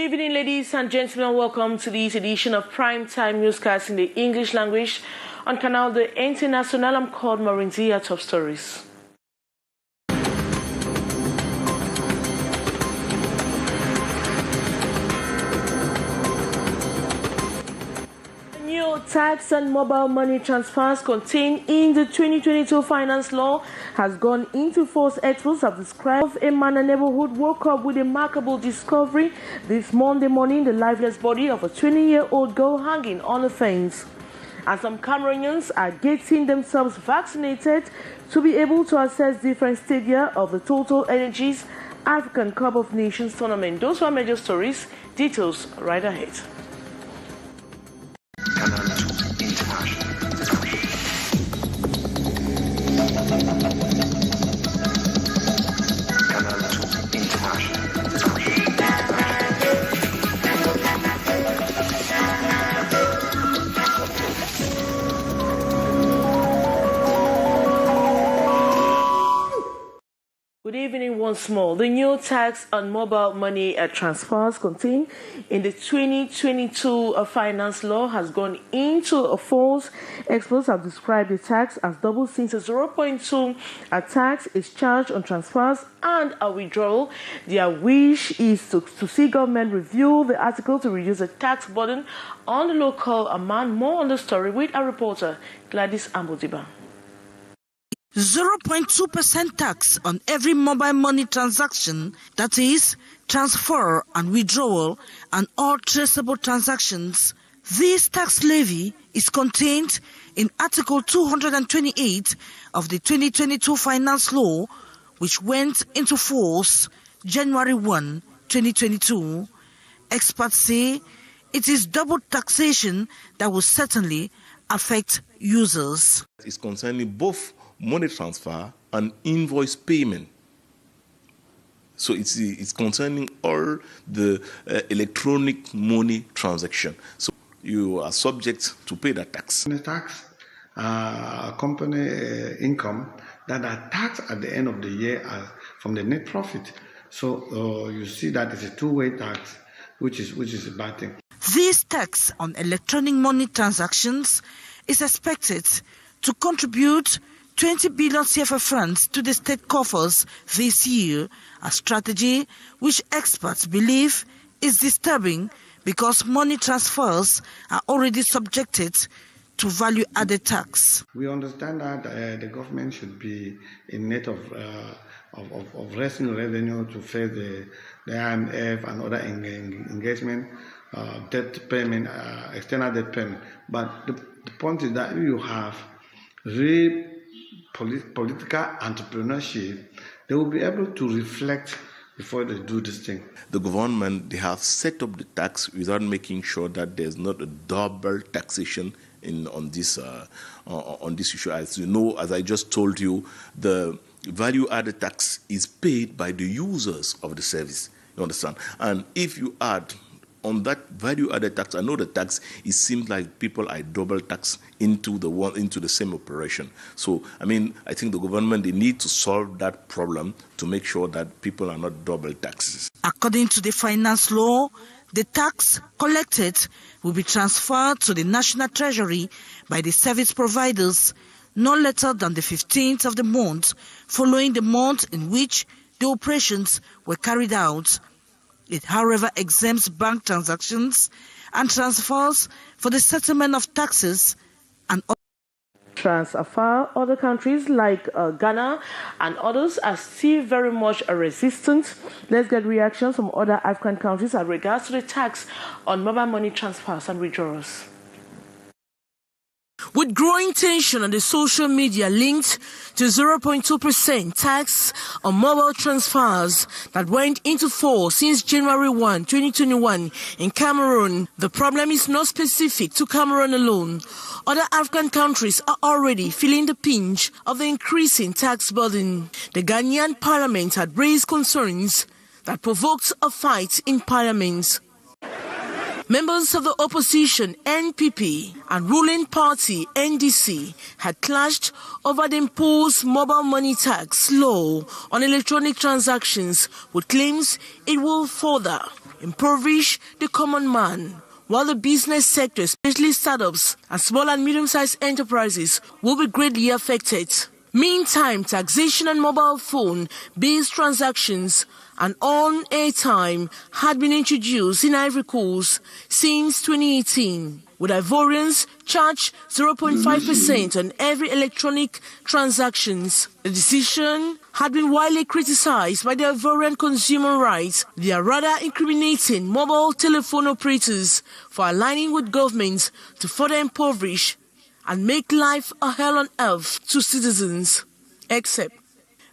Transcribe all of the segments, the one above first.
evening, ladies and gentlemen. Welcome to this edition of Primetime Newscast in the English language on Canal the International. I'm called Marinzia Top Stories. New tax and mobile money transfers contained in the 2022 finance law has gone into force. Experts have described a man in the neighborhood woke up with a remarkable discovery this Monday morning: the lifeless body of a 20-year-old girl hanging on a fence. And some Cameroonians are getting themselves vaccinated to be able to access different stadia of the Total Energies African Cup of Nations tournament. Those were major stories. Details right ahead. Good evening once more. The new tax on mobile money transfers contained in the 2022 finance law has gone into force. Experts have described the tax as double, since a 0.2 tax is charged on transfers and a withdrawal. Their wish is to see government review the article to reduce the tax burden on the local man. More on the story with our reporter Gladys Ambodiba. 0.2% tax on every mobile money transaction, that is, transfer and withdrawal, and all traceable transactions. This tax levy is contained in Article 228 of the 2022 Finance Law, which went into force January 1, 2022. Experts say it is double taxation that will certainly affect users. It's concerning both money transfer and invoice payment. So it's concerning all the electronic money transaction. So you are subject to pay that tax. The tax, company income that are taxed at the end of the year from the net profit. So you see that it's a two-way tax, which is a bad thing. This tax on electronic money transactions is expected to contribute 20 billion CFA francs to the state coffers this year, a strategy which experts believe is disturbing because money transfers are already subjected to value-added tax. We understand that the government should be in need of raising revenue to face the IMF and other engagement, debt payment, external debt payment. But the point is that you have real political entrepreneurship, they will be able to reflect before they do this thing. The government, they have set up the tax without making sure that there's not a double taxation on this issue. As you know, as I just told you, the value-added tax is paid by the users of the service. You understand? And if you add on that value-added tax, I know the tax, it seems like people are double taxed into the same operation. So, I mean, I think the government, they need to solve that problem to make sure that people are not double taxes. According to the finance law, the tax collected will be transferred to the National Treasury by the service providers no later than the 15th of the month following the month in which the operations were carried out. It, however, exempts bank transactions and transfers for the settlement of taxes and transfer. Other countries like Ghana and others are still very much resistant. Let's get reactions from other African countries as regards to the tax on mobile money transfers and withdrawals. With growing tension on the social media linked to 0.2% tax on mobile transfers that went into force since January 1, 2021 in Cameroon, the problem is not specific to Cameroon alone. Other African countries are already feeling the pinch of the increasing tax burden. The Ghanaian parliament had raised concerns that provoked a fight in parliament. Members of the opposition NPP and ruling party NDC had clashed over the imposed mobile money tax law on electronic transactions, with claims it will further impoverish the common man, while the business sector, especially startups and small and medium-sized enterprises, will be greatly affected. Meantime, taxation on mobile phone-based transactions and on airtime had been introduced in Ivory Coast since 2018, with Ivorians charged 0.5% on every electronic transactions. The decision had been widely criticized by the Ivorian consumer rights. They are rather incriminating mobile telephone operators for aligning with governments to further impoverish and make life a hell on earth to citizens. Except,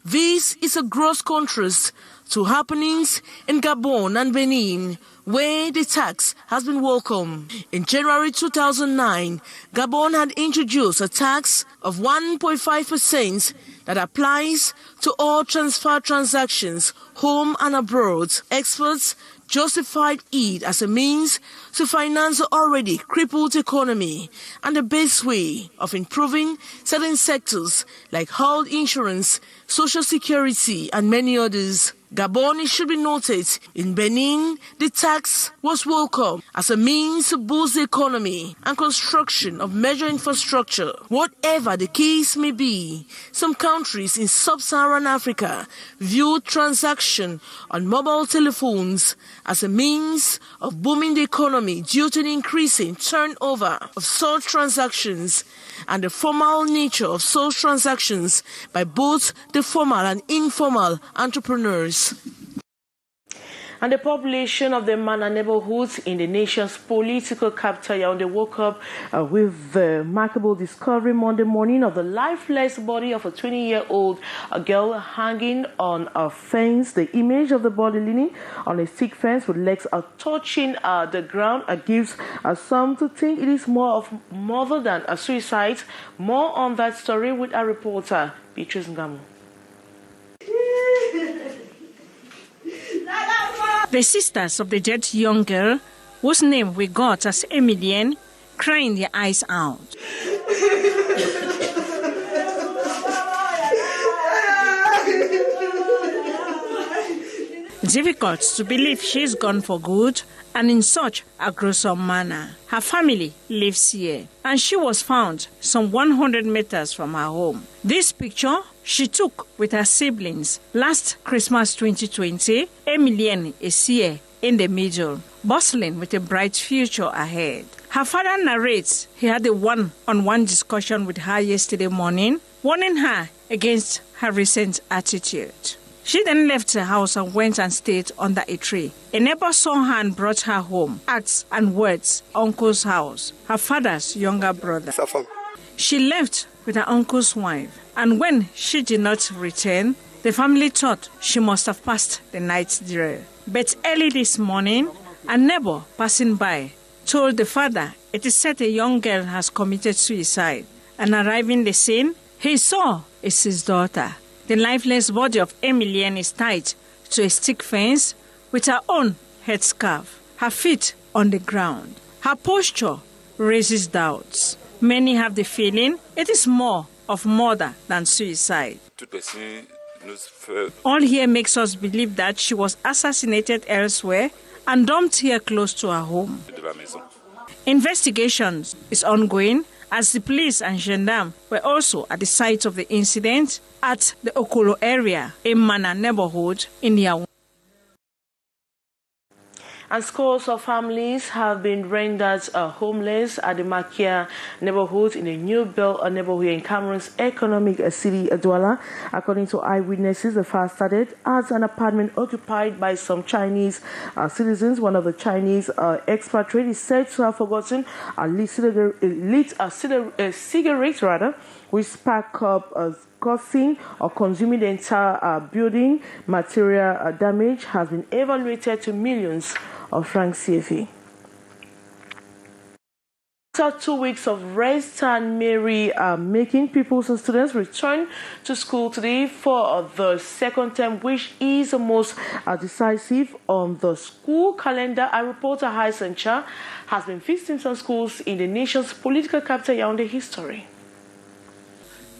this is a gross contrast to happenings in Gabon and Benin, where the tax has been welcome. In January 2009, Gabon had introduced a tax of 1.5% that applies to all transfer transactions, home and abroad. Experts justified it as a means to finance the already crippled economy and the best way of improving certain sectors like health insurance, social security, and many others. Gabon, it should be noted, in Benin, the tax was welcome as a means to boost the economy and construction of major infrastructure. Whatever the case may be, some countries in sub-Saharan Africa view transaction on mobile telephones as a means of booming the economy due to the increasing turnover of such transactions and the formal nature of such transactions by both the formal and informal entrepreneurs. And the population of the Mana neighborhoods in the nation's political capital Yaoundé woke up with the remarkable discovery Monday morning of the lifeless body of a 20-year-old girl hanging on a fence. The image of the body leaning on a thick fence with legs touching the ground gives some to think it is more than a suicide. More on that story with our reporter, Beatrice Ngamu. The sisters of the dead young girl, whose name we got as Emilienne, crying their eyes out. Difficult to believe she's gone for good and in such a gruesome manner. Her family lives here, and she was found some 100 meters from her home. This picture she took with her siblings last Christmas 2020. Emilienne is here in the middle, bustling with a bright future ahead. Her father narrates he had a one-on-one discussion with her yesterday morning, warning her against her recent attitude. She then left her house and went and stayed under a tree. A neighbor saw her and brought her home. Acts and words, uncle's house, her father's younger brother. She left with her uncle's wife, and when she did not return, the family thought she must have passed the night there. But early this morning, a neighbor passing by told the father it is said a young girl has committed suicide, and arriving the scene, he saw it's his daughter. The lifeless body of Emilienne is tied to a stick fence with her own headscarf, her feet on the ground. Her posture raises doubts. Many have the feeling it is more of murder than suicide. All here makes us believe that she was assassinated elsewhere and dumped here close to her home. Investigations is ongoing, as the police and gendarmes were also at the site of the incident at the Okolo area in Mana neighborhood in Yaoundé. And scores of families have been rendered homeless at the Makia neighborhood in the New Bell neighborhood in Cameroon's economic city, Douala. According to eyewitnesses, the fire started as an apartment occupied by some Chinese citizens. One of the Chinese expatriates is said to have forgotten a cigarette, which sparked up causing or consuming the entire building. Material damage has been evaluated to millions of francs CFA. After 2 weeks of rest and merry making, pupils and students return to school today for the second term, which is the most decisive on the school calendar. Our reporter Hyson Cha has been visiting some schools in the nation's political capital Yaoundé history.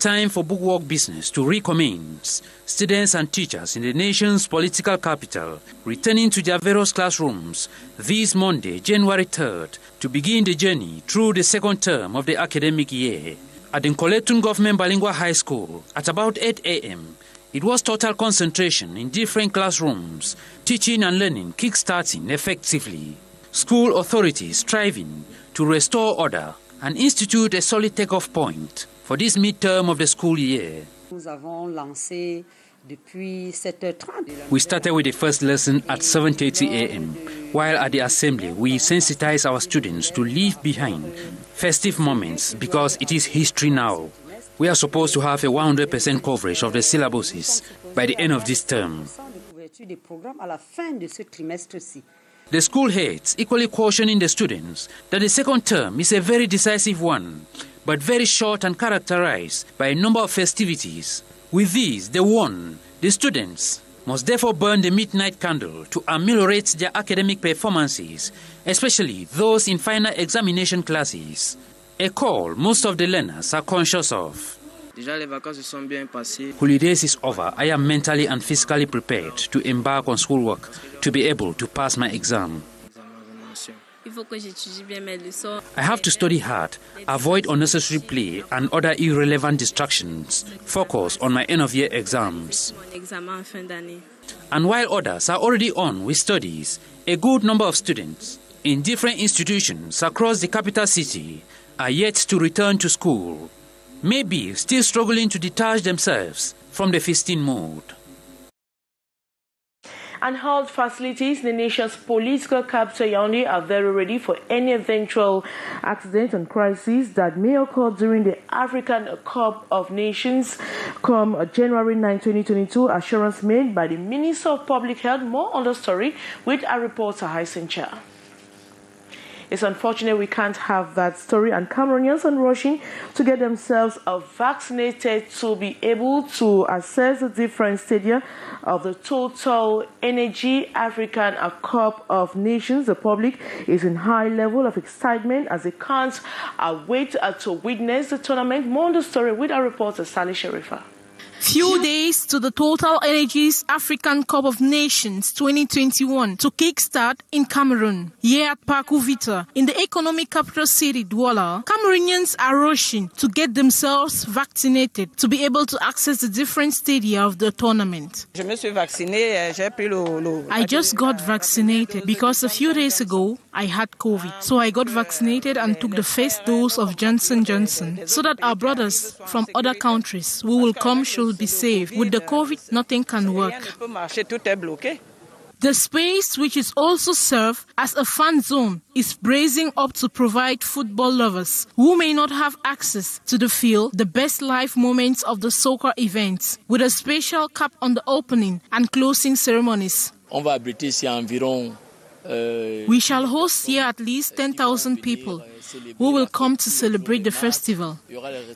time for bookwork business to recommence. Students and teachers in the nation's political capital returning to their various classrooms this Monday, January 3rd, to begin the journey through the second term of the academic year. At the Nkoletun Government Bilingual High School, at about 8 a.m., it was total concentration in different classrooms, teaching and learning kick-starting effectively. School authorities striving to restore order and institute a solid take-off point for this midterm of the school year. We started with the first lesson at 7:30 a.m. While at the assembly, we sensitize our students to leave behind festive moments because it is history now. We are supposed to have a 100% coverage of the syllabuses by the end of this term. The school heads equally cautioning the students that the second term is a very decisive one, but very short and characterized by a number of festivities. With these, they warn the students must therefore burn the midnight candle to ameliorate their academic performances, especially those in final examination classes. A call most of the learners are conscious of. Holidays is over. I am mentally and physically prepared to embark on schoolwork to be able to pass my exam. I have to study hard, avoid unnecessary play and other irrelevant distractions, focus on my end-of-year exams. And while others are already on with studies, a good number of students in different institutions across the capital city are yet to return to school, maybe still struggling to detach themselves from the feasting mood. And health facilities in the nation's political capital, Yaoundé, are very ready for any eventual accident and crisis that may occur during the African Cup of Nations come January 9, 2022. Assurance made by the Minister of Public Health. More on the story with our reporter, Hysen Cha. It's unfortunate we can't have that story, and Cameroonians are rushing to get themselves vaccinated to be able to access the different stadia of the Total Energy African Cup of Nations. The public is in high level of excitement as they can't wait to witness the tournament. More on the story with our reporter, Sally Sharifa. Few days to the Total Energies African Cup of Nations 2021 to kickstart in Cameroon. Here at Parcours Vita, in the economic capital city Douala, Cameroonians are rushing to get themselves vaccinated to be able to access the different stadia of the tournament. I just got vaccinated because a few days ago I had COVID. So I got vaccinated and took the first dose of Johnson & Johnson so that our brothers from other countries who will come should be safe. With the COVID, nothing can work. The space, which is also served as a fan zone, is bracing up to provide football lovers who may not have access to the field the best live moments of the soccer events, with a special cap on the opening and closing ceremonies. We shall host here at least 10,000 people who will come to celebrate the festival.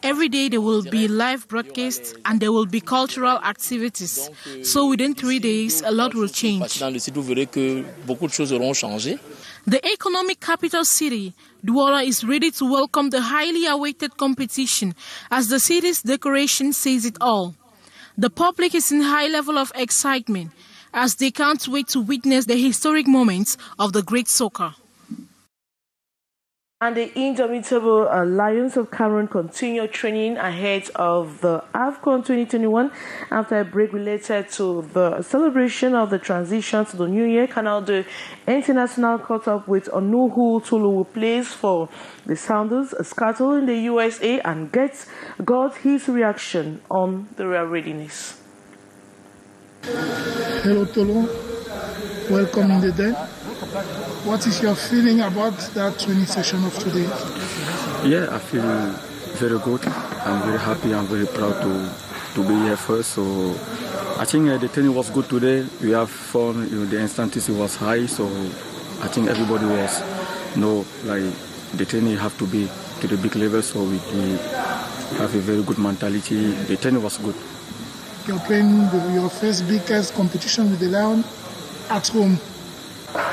Every day there will be live broadcasts and there will be cultural activities. So within 3 days, a lot will change. The economic capital city, Douala, is ready to welcome the highly awaited competition as the city's decoration says it all. The public is in high level of excitement as they can't wait to witness the historic moments of the great soccer. And the indomitable Lions of Cameroon continue training ahead of the AFCON 2021 after a break related to the celebration of the transition to the new year. Canal International caught up with Onuhu Tulu, who plays for the Sounders, Scuttle in the USA, and got his reaction on the real readiness. Hello Tolo, welcome in the day. What is your feeling about that training session of today? Yeah, I feel very good. I'm very happy. I'm very proud to be here first. So I think the training was good today. We have fun. The intensity was high. So I think everybody was, the training have to be to the big level. So we have a very good mentality. The training was good. You're playing your first biggest competition with the Lion at home.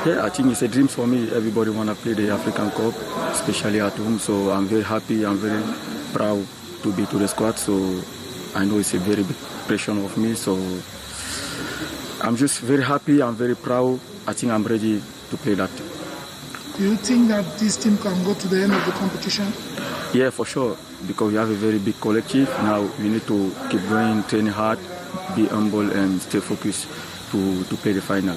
Yeah, I think it's a dream for me. Everybody want to play the African Cup, especially at home. So I'm very happy. I'm very proud to be to the squad, so I know it's a very big pressure of me. So I'm just very happy. I'm very proud. I think I'm ready to play that. Do you think that this team can go to the end of the competition? Yeah, for sure. Because we have a very big collective. Now we need to keep going, train hard, be humble, and stay focused to play the final.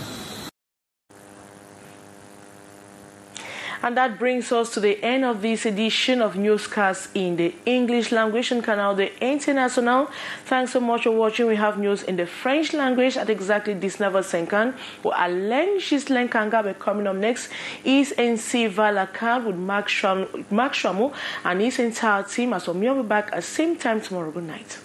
And that brings us to the end of this edition of newscasts in the English language on Canal the International. Thanks so much for watching. We have news in the French language at exactly 19h50. But Alain Gislain Kangabe coming up next is NC Valakar with Mark Shamo and his entire team. As well, we'll be back at the same time tomorrow. Good night.